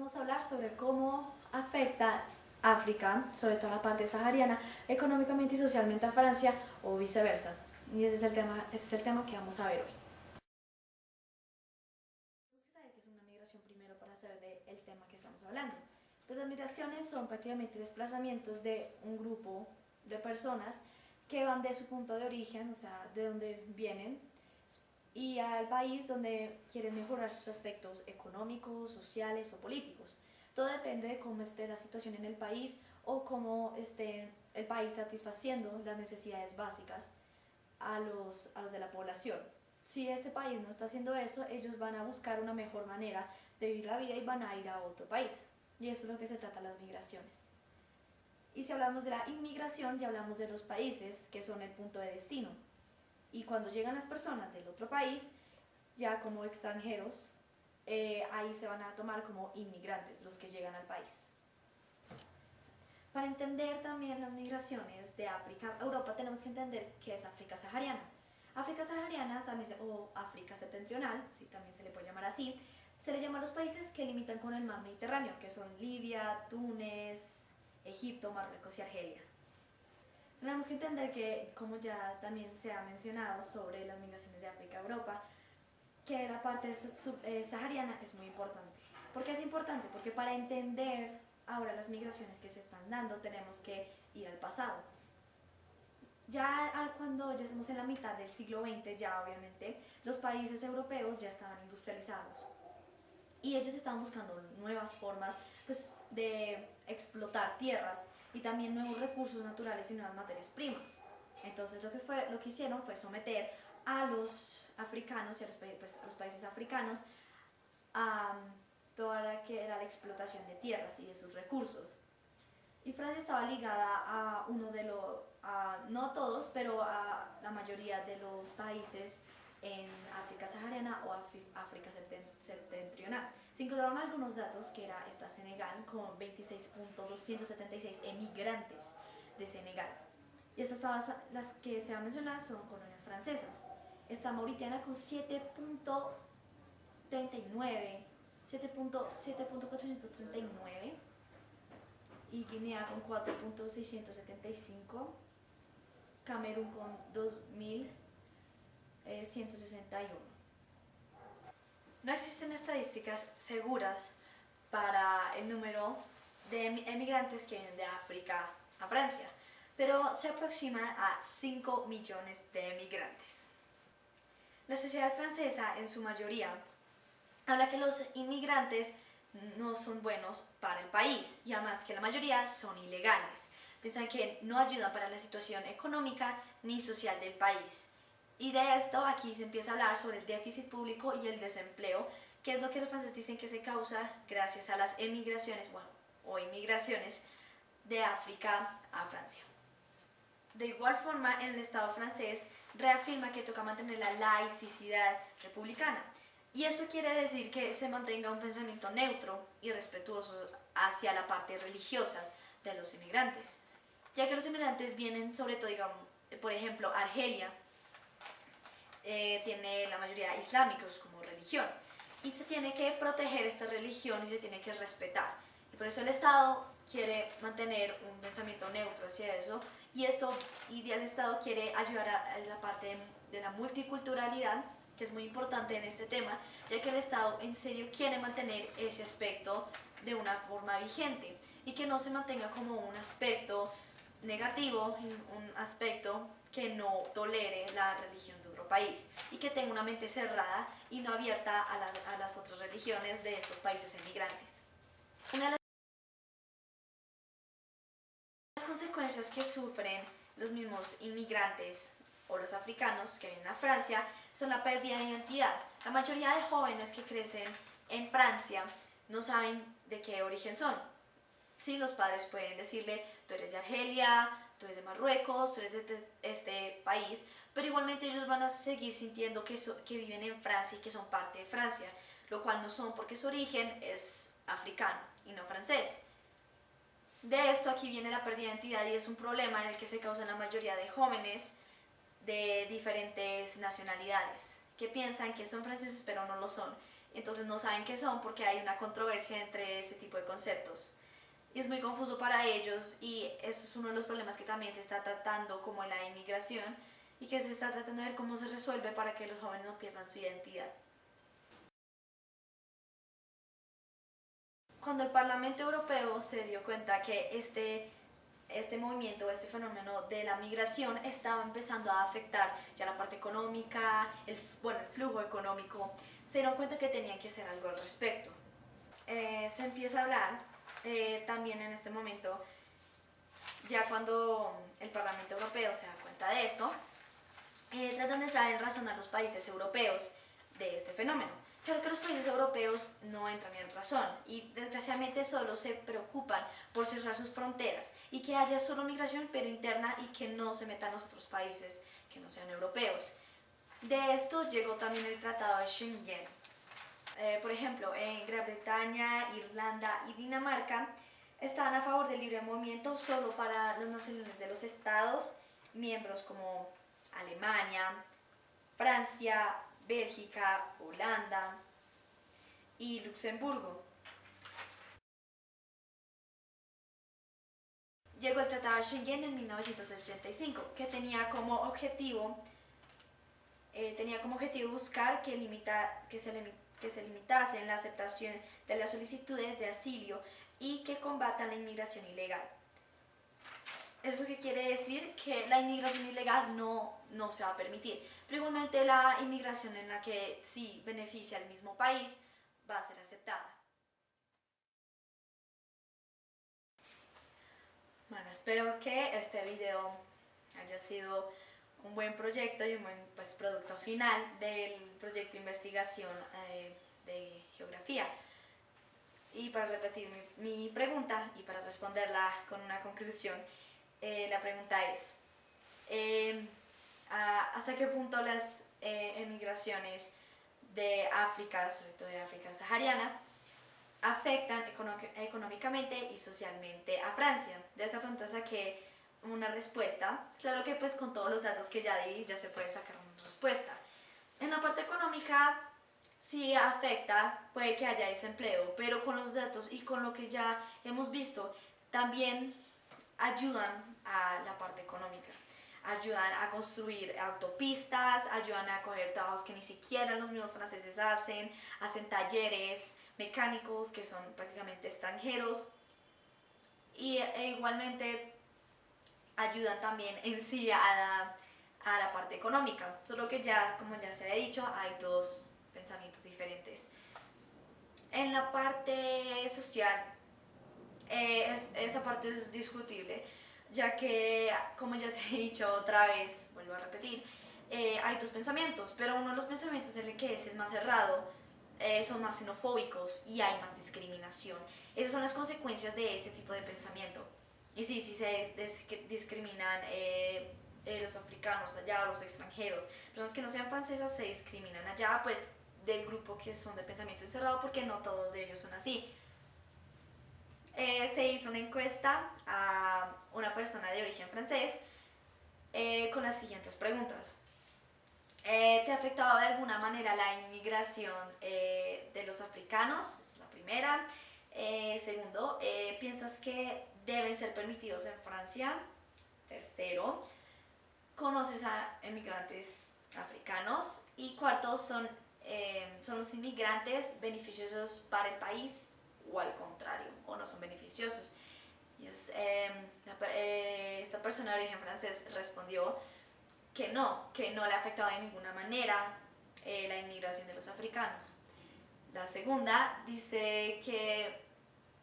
vamos a hablar sobre cómo afecta África, sobre todo la parte sahariana, económicamente y socialmente a Francia o viceversa. Y ese es el tema que vamos a ver hoy. Tenemos que saber qué es una migración primero para saber del tema que estamos hablando. Pues las migraciones son prácticamente desplazamientos de un grupo de personas que van de su punto de origen, o sea, de donde vienen, y al país donde quieren mejorar sus aspectos económicos, sociales o políticos. Todo depende de cómo esté la situación en el país o cómo esté el país satisfaciendo las necesidades básicas a los de la población. Si este país no está haciendo eso, ellos van a buscar una mejor manera de vivir la vida y van a ir a otro país. Y eso es lo que se trata las migraciones. Y si hablamos de la inmigración, ya hablamos de los países que son el punto de destino. Y cuando llegan las personas del otro país, ya como extranjeros, ahí se van a tomar como inmigrantes los que llegan al país. Para entender también las migraciones de África a Europa tenemos que entender qué es África sahariana. África sahariana, o África septentrional, si también se le puede llamar así, se le llama a los países que limitan con el mar Mediterráneo, que son Libia, Túnez, Egipto, Marruecos y Argelia. Tenemos que entender que, como ya también se ha mencionado sobre las migraciones de África a Europa, que la parte sahariana es muy importante. ¿Por qué es importante? Porque para entender ahora las migraciones que se están dando tenemos que ir al pasado. Ya cuando ya estamos en la mitad del siglo XX, ya obviamente los países europeos ya estaban industrializados y ellos estaban buscando nuevas formas pues, de explotar tierras y también nuevos recursos naturales y nuevas materias primas. Entonces lo que hicieron fue someter a los africanos y a los países africanos a toda la que era la explotación de tierras y de sus recursos. Y Francia estaba ligada a uno de los, no todos, pero a la mayoría de los países en África sahariana o África septentrional. Se encontraron algunos datos que era esta Senegal con 26.276 emigrantes de Senegal. Y las que se van a mencionar son colonias francesas. Está Mauritania con 7.39, 7.439 y Guinea con 4.675, Camerún con 2.161. No existen estadísticas seguras para el número de emigrantes que vienen de África a Francia, pero se aproximan a 5 millones de emigrantes. La sociedad francesa, en su mayoría, habla que los inmigrantes no son buenos para el país y además que la mayoría son ilegales. Piensan que no ayudan para la situación económica ni social del país. Y de esto aquí se empieza a hablar sobre el déficit público y el desempleo, que es lo que los franceses dicen que se causa gracias a las emigraciones, o inmigraciones de África a Francia. De igual forma, en el Estado francés reafirma que toca mantener la laicidad republicana. Y eso quiere decir que se mantenga un pensamiento neutro y respetuoso hacia la parte religiosa de los inmigrantes, ya que los inmigrantes vienen sobre todo, digamos, por ejemplo, Argelia tiene la mayoría islámicos como religión y se tiene que proteger esta religión y se tiene que respetar. Y por eso el Estado quiere mantener un pensamiento neutro hacia eso y el Estado quiere ayudar a la parte de la multiculturalidad, que es muy importante en este tema, ya que el Estado en serio quiere mantener ese aspecto de una forma vigente y que no se mantenga como un aspecto negativo, un aspecto que no tolere la religión de otro país y que tenga una mente cerrada y no abierta a las otras religiones de estos países emigrantes. Una de las consecuencias que sufren los mismos inmigrantes o los africanos que vienen a Francia son la pérdida de identidad. La mayoría de jóvenes que crecen en Francia no saben de qué origen son. Sí, los padres pueden decirle, tú eres de Argelia, tú eres de Marruecos, tú eres de este país, pero igualmente ellos van a seguir sintiendo que viven en Francia y que son parte de Francia, lo cual no son porque su origen es africano y no francés. De esto aquí viene la pérdida de identidad y es un problema en el que se causa la mayoría de jóvenes de diferentes nacionalidades que piensan que son franceses pero no lo son entonces no saben qué son porque hay una controversia entre ese tipo de conceptos. Y es muy confuso para ellos y eso es uno de los problemas que también se está tratando como en la inmigración y que se está tratando de ver cómo se resuelve para que los jóvenes no pierdan su identidad. Cuando el Parlamento Europeo se dio cuenta que este movimiento, este fenómeno de la migración estaba empezando a afectar ya la parte económica, el flujo económico, se dieron cuenta que tenían que hacer algo al respecto. Se empieza a hablar también en este momento, ya cuando el Parlamento Europeo se da cuenta de esto, tratan de entrar en razón a los países europeos de este fenómeno. Claro que los países europeos no entran en razón y desgraciadamente solo se preocupan por cerrar sus fronteras y que haya solo migración pero interna y que no se metan los otros países que no sean europeos. De esto llegó también el Tratado de Schengen. Por ejemplo, en Gran Bretaña, Irlanda y Dinamarca estaban a favor del libre movimiento solo para las naciones de los estados miembros como Alemania, Francia, Bélgica, Holanda y Luxemburgo. Llegó el Tratado de Schengen en 1985, que tenía como objetivo buscar que se limitase la aceptación de las solicitudes de asilo y que combatan la inmigración ilegal. ¿Eso qué quiere decir? Que la inmigración ilegal no se va a permitir. Pero igualmente la inmigración en la que sí beneficia al mismo país va a ser aceptada. Bueno, espero que este video haya sido un buen proyecto y un buen producto final del proyecto de investigación de geografía. Y para repetir mi pregunta y para responderla con una conclusión, la pregunta es, ¿hasta qué punto las emigraciones de África, sobre todo de África sahariana, afectan económicamente y socialmente a Francia? De esa pregunta saqué una respuesta. Claro que pues con todos los datos que ya di ya se puede sacar una respuesta. En la parte económica sí afecta, puede que haya desempleo, pero con los datos y con lo que ya hemos visto también ayudan a la parte económica. Ayudan a construir autopistas, ayudan a coger trabajos que ni siquiera los mismos franceses hacen talleres mecánicos que son prácticamente extranjeros y igualmente ayudan también en sí a la parte económica, solo que ya, como ya se había dicho, hay dos pensamientos diferentes. En la parte social, esa parte es discutible, ya que, como ya se ha dicho otra vez, vuelvo a repetir, hay dos pensamientos, pero uno de los pensamientos en el que es el más cerrado, son más xenofóbicos y hay más discriminación. Esas son las consecuencias de ese tipo de pensamiento. Y sí, sí se discriminan los africanos allá o los extranjeros. Personas que no sean francesas se discriminan allá, pues del grupo que son de pensamiento encerrado, porque no todos de ellos son así. Se hizo una encuesta a una persona de origen francés con las siguientes preguntas. ¿Te ha afectado de alguna manera la inmigración de los africanos? Esa es la primera. Segundo, ¿piensas que deben ser permitidos en Francia? Tercero, ¿conoces a inmigrantes africanos? Y cuarto, ¿son los inmigrantes beneficiosos para el país o al contrario, o no son beneficiosos? Y esta persona de origen francés respondió que no le ha afectado de ninguna manera la inmigración de los africanos. La segunda dice que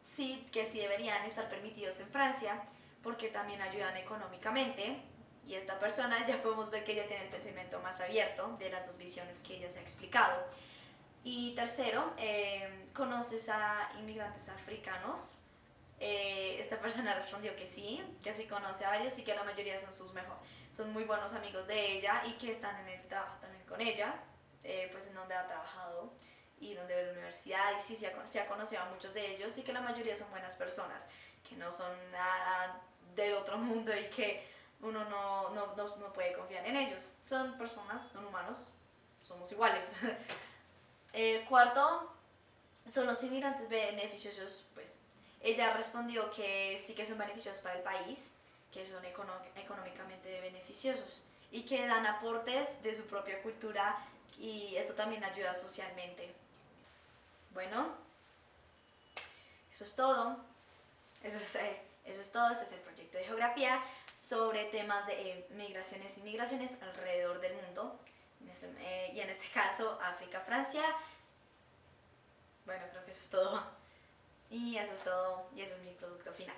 sí deberían estar permitidos en Francia porque también ayudan económicamente, y esta persona ya podemos ver que ella tiene el pensamiento más abierto de las dos visiones que ella se ha explicado. Y tercero, ¿conoces a inmigrantes africanos? Esta persona respondió que sí conoce a varios y que la mayoría son muy buenos amigos de ella y que están en el trabajo también con ella, pues en donde ha trabajado y donde ve la universidad, y sí se ha conocido a muchos de ellos y que la mayoría son buenas personas, que no son nada del otro mundo y que uno no puede confiar en ellos. Son personas, son humanos, somos iguales. Cuarto, ¿son los inmigrantes beneficiosos? Pues ella respondió que sí que son beneficiosos para el país, que son económicamente beneficiosos y que dan aportes de su propia cultura y eso también ayuda socialmente. Bueno, eso es todo. Eso es todo. Este es el proyecto de geografía sobre temas de migraciones y migraciones alrededor del mundo. Y en este caso, África, Francia. Bueno, creo que eso es todo. Y eso es todo. Y ese es mi producto final.